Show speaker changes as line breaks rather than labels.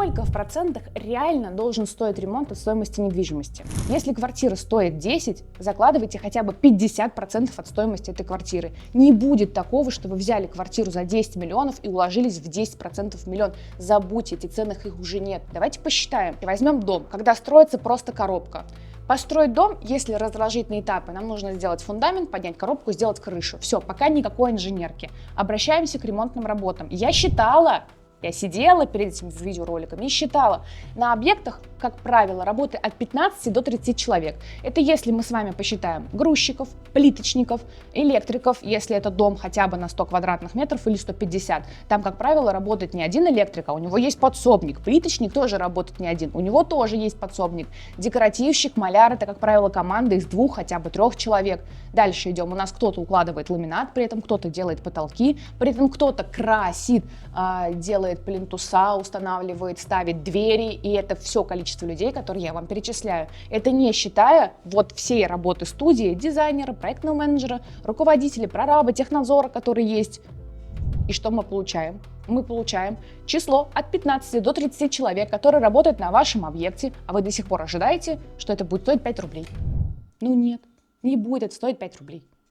сколько в процентах реально должен стоить ремонт от стоимости недвижимости? Если квартира стоит 10, закладывайте хотя бы 50% от стоимости этой квартиры. Не будет такого, что вы взяли квартиру за 10 миллионов и уложились в 10% в миллион. Забудьте, этих ценах их уже нет. Давайте посчитаем. Возьмем дом, когда строится просто коробка. Построить дом, если разложить на этапы, нам нужно сделать фундамент, поднять коробку, сделать крышу. Все, пока никакой инженерки. Обращаемся к ремонтным работам. Я сидела перед этим видеороликом и считала. На объектах, как правило, работает от 15 до 30 человек. Это если мы с вами посчитаем грузчиков, плиточников, электриков, если это дом хотя бы на 100 квадратных метров или 150. Там, как правило, работает не один электрик, а у него есть подсобник. Плиточник тоже работает не один, у него тоже есть подсобник. Декоративщик, маляр — это, как правило, команда из 2, хотя бы 3 человек. Дальше идем. У нас кто-то укладывает ламинат, при этом кто-то делает потолки, при этом кто-то красит, делает плинтуса, устанавливает, ставит двери, и это все количество людей, которые я вам перечисляю. Это не считая вот всей работы студии, дизайнера, проектного менеджера, руководителя, прораба, технадзора, который есть. И что мы получаем? Мы получаем число от 15 до 30 человек, которые работают на вашем объекте, а вы до сих пор ожидаете, что это будет стоить 5 рублей. Ну нет, не будет это стоить 5 рублей.